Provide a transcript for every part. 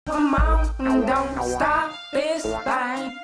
Come on, don't stop this thing.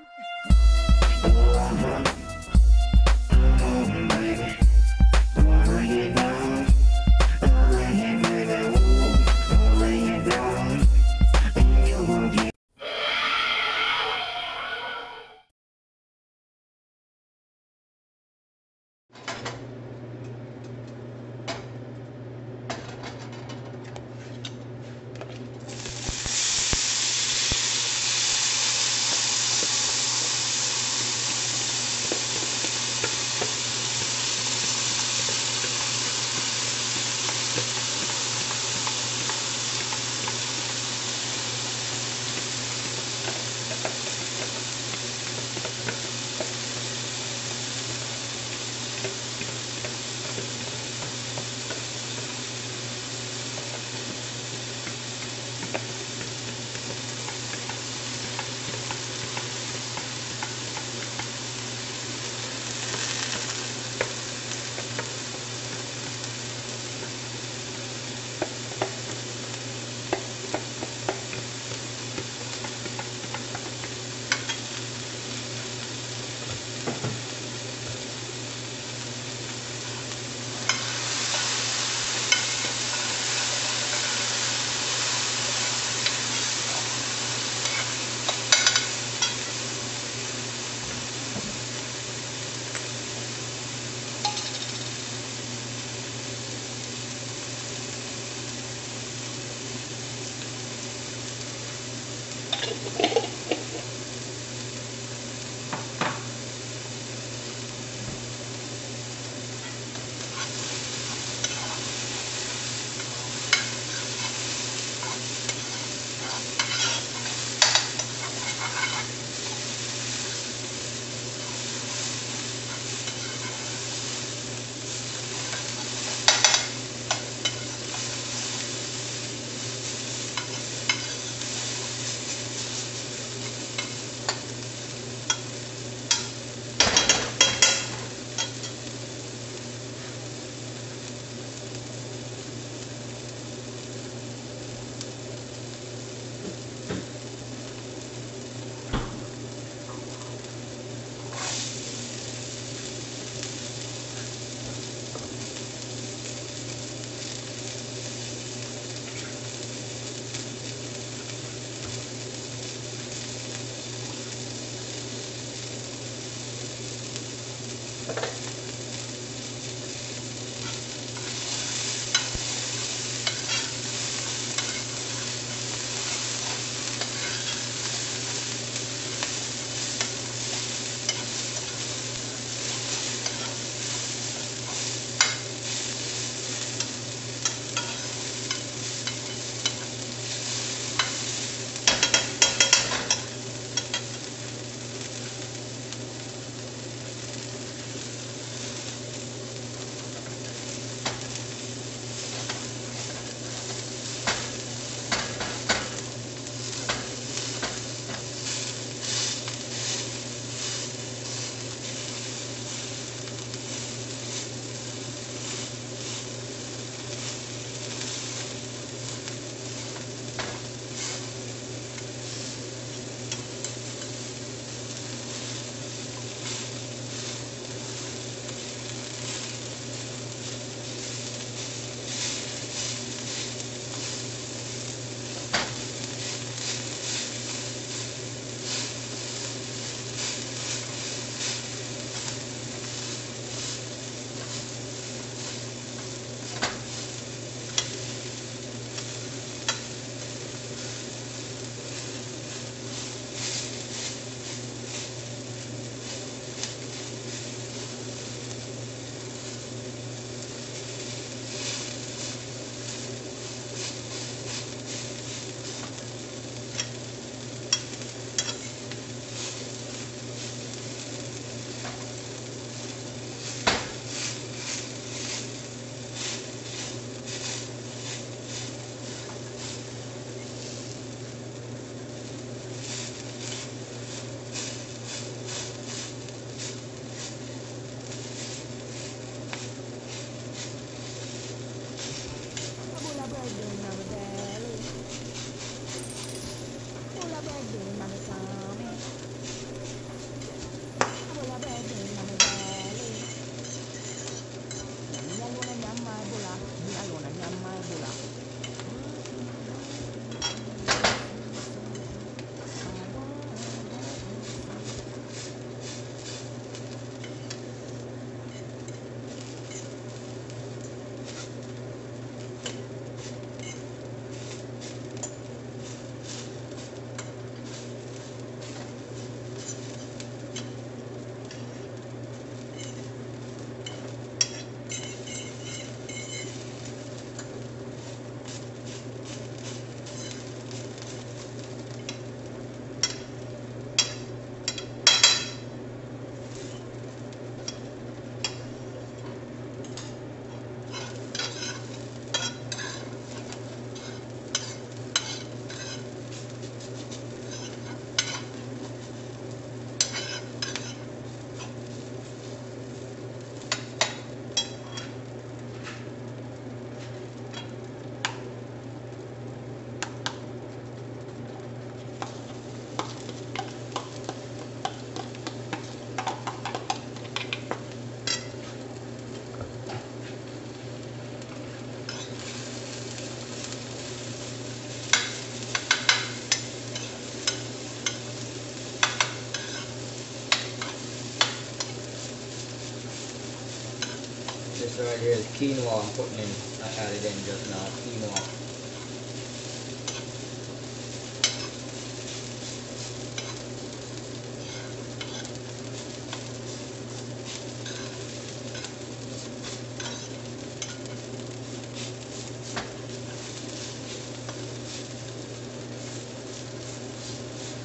This right here is quinoa I'm putting in. I added in just now, quinoa.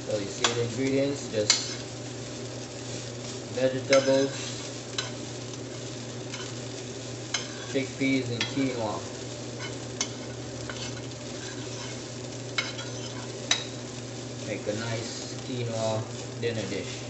So you see the ingredients, just vegetables, chickpeas and quinoa. Make a nice quinoa dinner dish.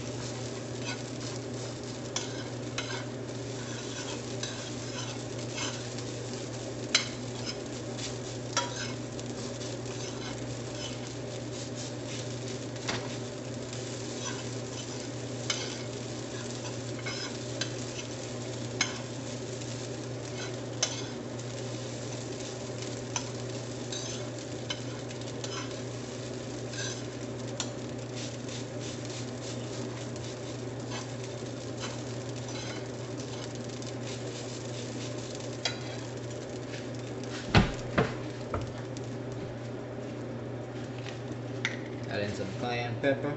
Add in some cayenne pepper.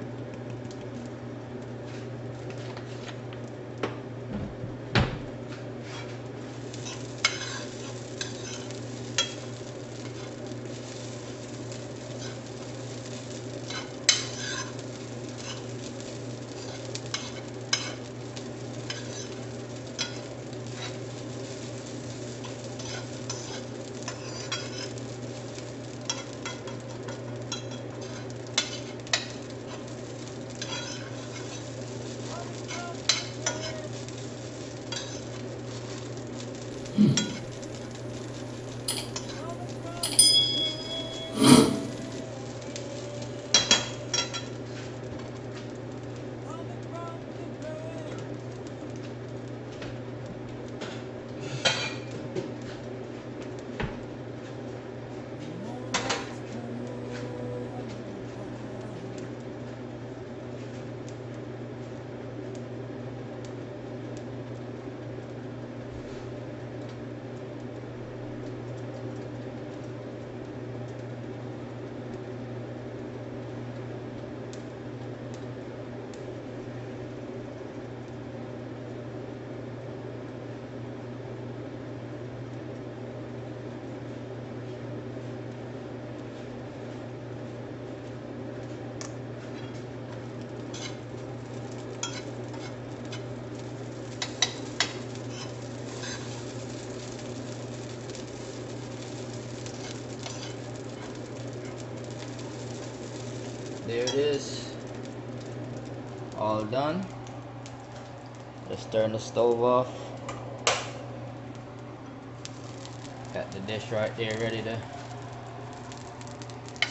There it is, all done. Just turn the stove off. Got the dish right there ready to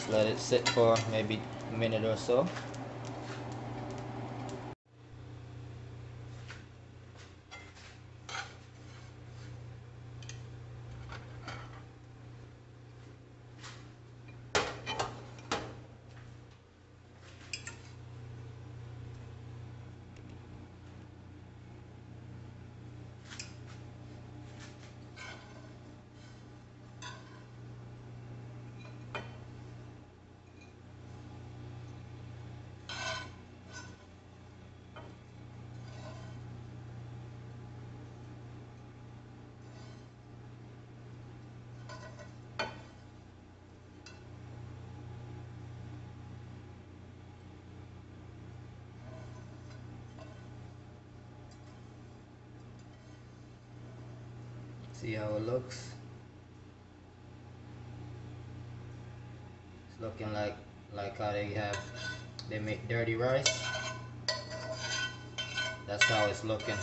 Just let it sit for maybe a minute or so. See how it looks? It's looking like how they make dirty rice. That's how it's looking.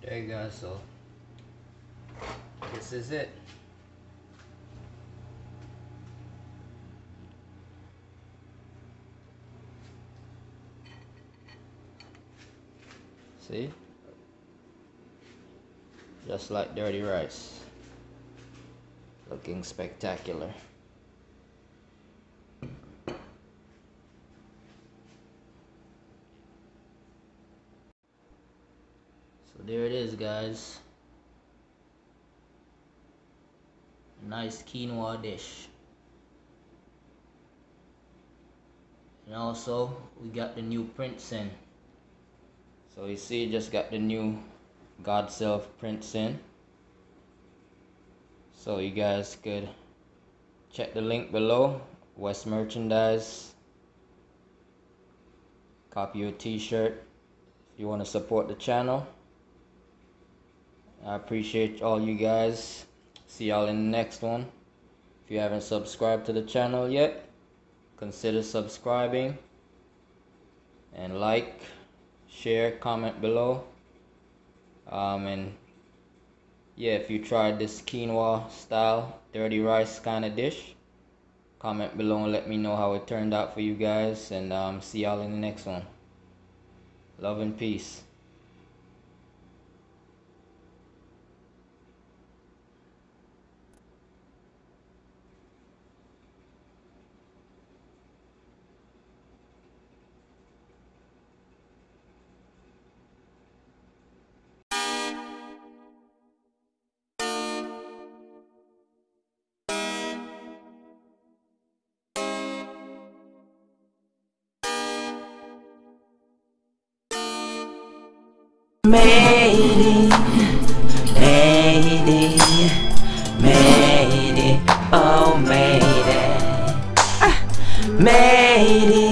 There you go, so this is it. See? Just like dirty rice. Looking spectacular. So there it is, guys. Nice quinoa dish. And also we got the new prints in. So you see, just got the new God Self prints in. So you guys could check the link below. West Merchandise. Copy your t-shirt if you want to support the channel. I appreciate all you guys. See y'all in the next one. If you haven't subscribed to the channel yet, consider subscribing. And like, share, comment below. And yeah, if you tried this quinoa style dirty rice kind of dish, comment below and let me know how it turned out for you guys. And see y'all in the next one. Love and peace. Made it, oh made it, made it.